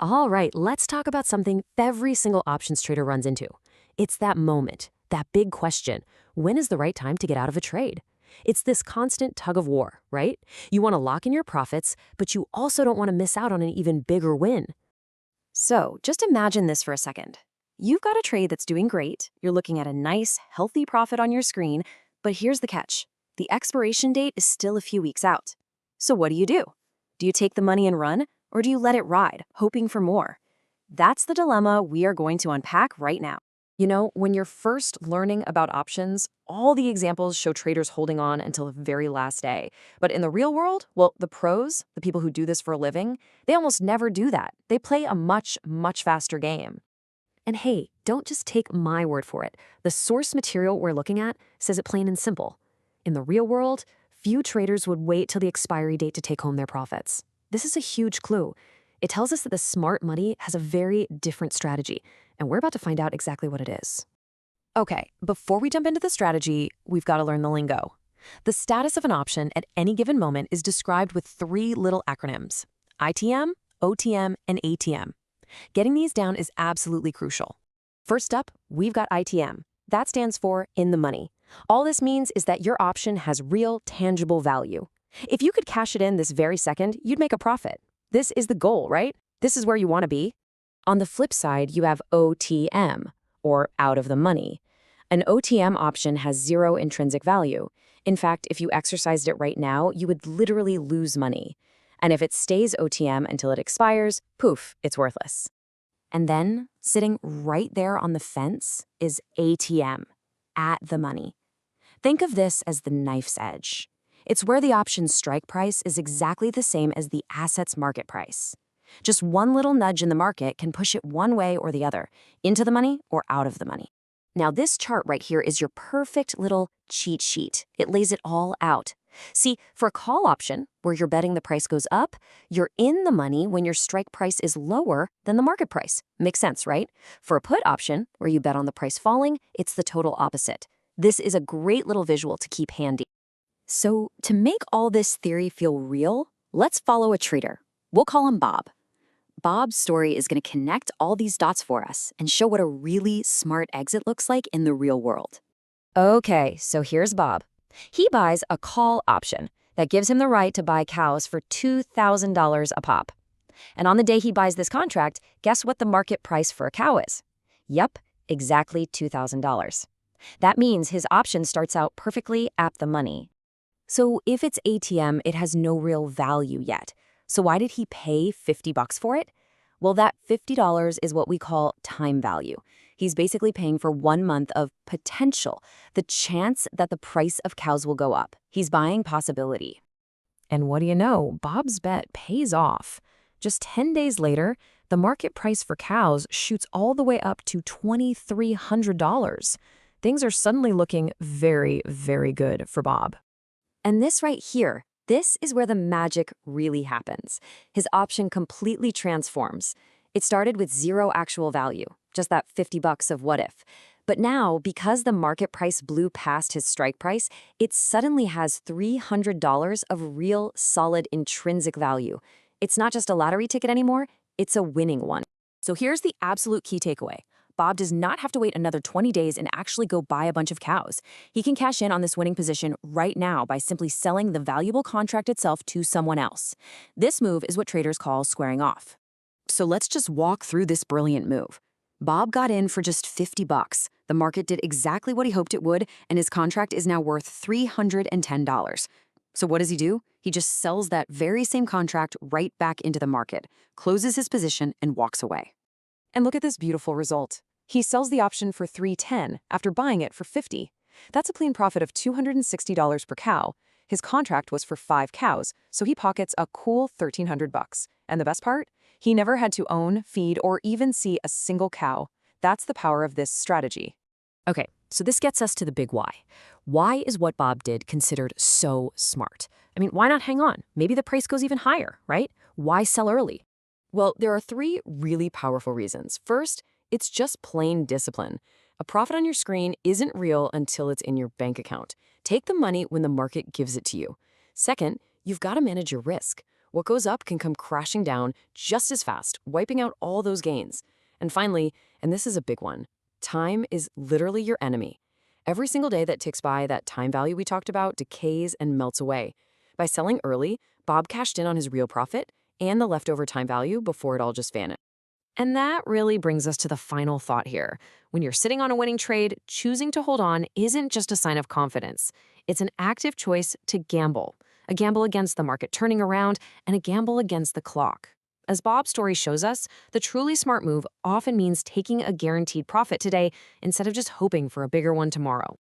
All right, let's talk about something every single options trader runs into. It's that moment, that big question. When is the right time to get out of a trade? It's this constant tug of war, right? You want to lock in your profits, but you also don't want to miss out on an even bigger win. So just imagine this for a second. You've got a trade that's doing great. You're looking at a nice, healthy profit on your screen, but here's the catch. The expiration date is still a few weeks out. So what do? Do you take the money and run, or do you let it ride, hoping for more? That's the dilemma we are going to unpack right now. You know, when you're first learning about options, all the examples show traders holding on until the very last day. But in the real world, well, the pros, the people who do this for a living, they almost never do that. They play a much, much faster game. And hey, don't just take my word for it. The source material we're looking at says it plain and simple. In the real world, few traders would wait till the expiry date to take home their profits. This is a huge clue. It tells us that the smart money has a very different strategy, and we're about to find out exactly what it is. Okay, before we jump into the strategy, we've got to learn the lingo. The status of an option at any given moment is described with three little acronyms: ITM, OTM, and ATM. Getting these down is absolutely crucial. First up, we've got ITM. That stands for in the money. All this means is that your option has real, tangible value. If you could cash it in this very second, you'd make a profit. This is the goal, right? This is where you want to be. On the flip side, you have OTM, or out of the money. An OTM option has zero intrinsic value. In fact, if you exercised it right now, you would literally lose money. And if it stays OTM until it expires, poof, it's worthless. And then, sitting right there on the fence is ATM, at the money. Think of this as the knife's edge. It's where the option's strike price is exactly the same as the asset's market price. Just one little nudge in the market can push it one way or the other, into the money or out of the money. Now, this chart right here is your perfect little cheat sheet. It lays it all out. See, for a call option, where you're betting the price goes up, you're in the money when your strike price is lower than the market price. Makes sense, right? For a put option, where you bet on the price falling, it's the total opposite. This is a great little visual to keep handy. So, to make all this theory feel real, let's follow a trader. We'll call him Bob. Bob's story is going to connect all these dots for us and show what a really smart exit looks like in the real world. Okay, so here's Bob. He buys a call option that gives him the right to buy cows for $2,000 a pop. And on the day he buys this contract, guess what the market price for a cow is? Yep, exactly $2,000. That means his option starts out perfectly at the money. So if it's ATM, it has no real value yet. So why did he pay $50 for it? Well, that $50 is what we call time value. He's basically paying for 1 month of potential, the chance that the price of cows will go up. He's buying possibility. And what do you know? Bob's bet pays off. Just 10 days later, the market price for cows shoots all the way up to $2,300. Things are suddenly looking very, very good for Bob. And this right here, this is where the magic really happens. His option completely transforms. It started with zero actual value, just that $50 of what if. But now, because the market price blew past his strike price, it suddenly has $300 of real, solid, intrinsic value. It's not just a lottery ticket anymore, it's a winning one. So here's the absolute key takeaway. Bob does not have to wait another 20 days and actually go buy a bunch of cows. He can cash in on this winning position right now by simply selling the valuable contract itself to someone else. This move is what traders call squaring off. So let's just walk through this brilliant move. Bob got in for just $50. The market did exactly what he hoped it would, and his contract is now worth $310. So what does he do? He just sells that very same contract right back into the market, closes his position, and walks away. And look at this beautiful result. He sells the option for $310 after buying it for $50. That's a clean profit of $260 per cow. His contract was for 5 cows, so he pockets a cool $1,300. And the best part? He never had to own, feed, or even see a single cow. That's the power of this strategy. Okay, so this gets us to the big why. Why is what Bob did considered so smart? I mean, why not hang on? Maybe the price goes even higher, right? Why sell early? Well, there are 3 really powerful reasons. First, it's just plain discipline. A profit on your screen isn't real until it's in your bank account. Take the money when the market gives it to you. Second, you've got to manage your risk. What goes up can come crashing down just as fast, wiping out all those gains. And finally, and this is a big one, time is literally your enemy. Every single day that ticks by, that time value we talked about decays and melts away. By selling early, Bob cashed in on his real profit and the leftover time value before it all just vanished. And that really brings us to the final thought here. When you're sitting on a winning trade, choosing to hold on isn't just a sign of confidence. It's an active choice to gamble. A gamble against the market turning around and a gamble against the clock. As Bob's story shows us, the truly smart move often means taking a guaranteed profit today instead of just hoping for a bigger one tomorrow.